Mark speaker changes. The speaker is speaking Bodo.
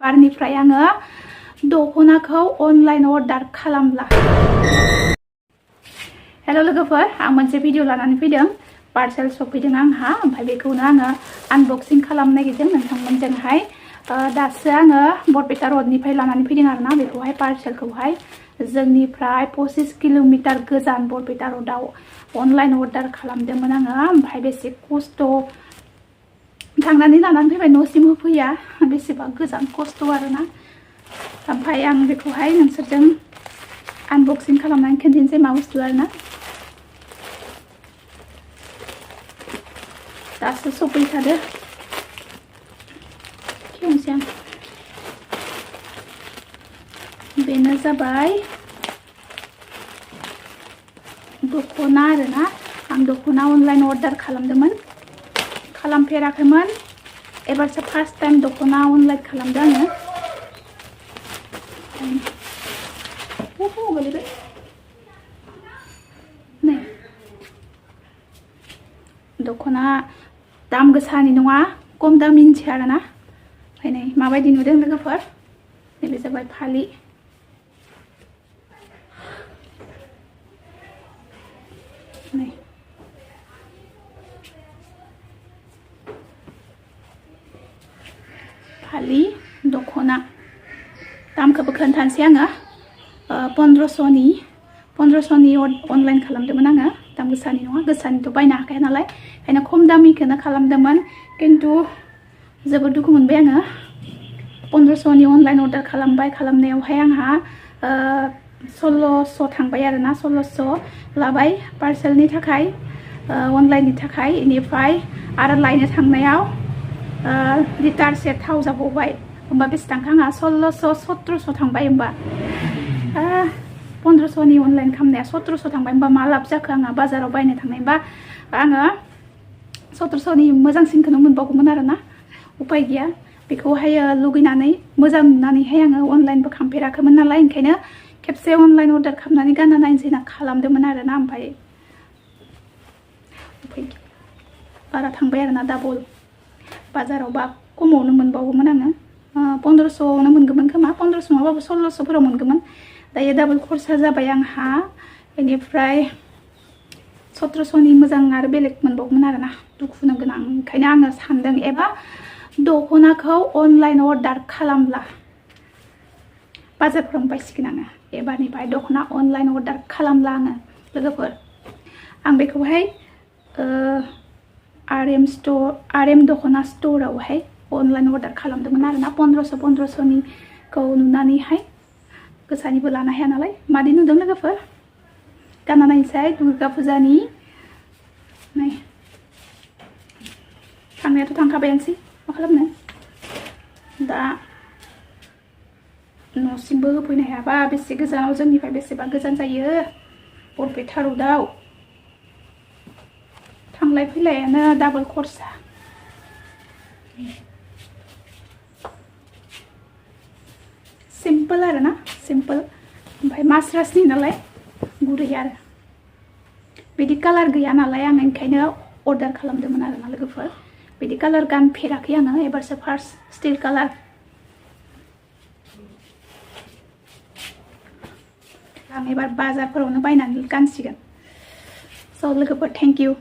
Speaker 1: Abarnifrai आङो दख'नाखौ अनलाइन अर्डार खालामला। हेल' लोगोफोर, आं मोनसे भिडिअ लानानै फैदों। पार्सेल सफैदों आंहा, ओमफ्राय बेखौनो आङो आनबक्सिं खालामनो नागिरदों नोंथांमोनजोंहाय। दासो आङो बरपेटा रडनिफ्राय लानानै फैदों आरोना बेखौहाय पार्सेलखौहाय। जोंनिफ्राय 25 किल'मिटार गोजान बरपेटा रडआव अनलाइन अर्डार खालामदोंमोन आङो। ओमफ्राय बेसे खस्थ' थांनानै लानानै फैबाय, न'सिम होफैया बेसेबा गोजान खस्थ' आरोना। ओमफ्राय आं बेखौहाय नोंसोरजों आनबक्सिं खालामनानै खोन्थानोसै मा बुस्थु आरोना। दासो सफैखादो, खेवनोसै आं। बेनो जाबाय दख'ना आरोना। आं दख'ना अनलाइन अर्डार खालामफेराखैमोन, एबारसो फार्स्ट टाइम दख'ना अनलाइन खालामदों आङो। दख'ना दाम गोसानि नङा, खम दामिनिसो आरोना। ओमफ्राय नै माबायदि नुदों लोगोफोर, नैबे जाबाय फालि। नै फालि, दख'ना। दामखौबो खोन्थानोसै आङो। 1500नि अनलाइन खालामदोंमोन आङो। दाम गोसानि नङा, गोसानिथ' बायनो हाखाया नालाय, ओंखायनो खम दामिखौनो खालामदोंमोन। खिन्थु जोबोद दुखु मोनबाय आङो। 1500नि अनलाइन अर्डार खालामनायावहाय आंहा 1600 थांबाय आरोना। 1600 लाबाय पार्सेलनि थाखाय, अनलाइननि थाखाय। बेनिफ्राय आरो लायनो थांनायाव लिटारसे थाव जाबावबाय। होमबा बेसे थांखो आंहा 1600 1700 थांबाय। होमबा 1500नि अनलाइन खालामनाया 1700 थांबाय। होमबा मा लाब जाखो आंहा बाजाराव बायनो थांनायबा आङो 1700नि मोजांसिनखौनो मोनबावगौमोन आरोना। उपाय गैया, बेखौहाय लुगैनानै मोजां नुनानैहाय आङो अनलाइनबो खालामफेराखैमोन नालाय, ओंखायनो खेबसे अनलाइन अर्डार खालामनानै गानना नायनोसै होनना खालामदोंमोन आरोना। ओमफ्राय उपाय गैया, बारा थांबाय आरोना, डाबल। बाजारावबा खमावनो मोनबावोमोन आङो, 1500आवनो मोनगौमोन खोमा, 1500 नङाबाबो 1600फोराव मोनगौमोन। दायो डाबल खरसा जाबाय आंहा। बेनिफ्राय 1700नि मोजां आरो बेलेग मोनबावोमोन आरोना। दुखुनो गोनां। ओंखायनो आङो सानदों एबा दख'नाखौ अनलाइन अर्डार खालामला, बाजारफोरावनो बायसिगोन आङो। एबारनिफ्राय दख'ना अनलाइन अर्डार खालामला आङो लोगोफोर। आं बेखौहाय RM दख'ना स्ट'रावहाय अनलाइन अर्डार खालामदोंमोन आरोना। 1500निखौ नुनानैहाय, गोसानिबो लानो हाया नालाय। मादि नुदों लोगोफोर, गानना नायनोसै दुर्गा फुजानि। नै थांनायाथ' थांखाबायानोसै, मा खालामनो। दा न'सिमबो होफैनो हायाबा बेसे गोजानाव, जोंनिफ्राय बेसेबा गोजान जायो बरपेटा रडआव। थांलाय फैलायानो डाबल खरसा। सिम्पोल आरोना, सिम्पोल। ओमफ्राय मास्रासनि नालाय गुरै आरो। बिदि कालार गैया नालाय आं ओंखायनो अर्डार खालामदोंमोन आरोना लोगोफोर। बिदि कालार गानफेराखै आङो, एबारसो फार्स्ट स्टिल कालार। आं एबार बाजारफोरावनो बायनानै गानसिगोन। स' लोगोफोर, थेंक इउ।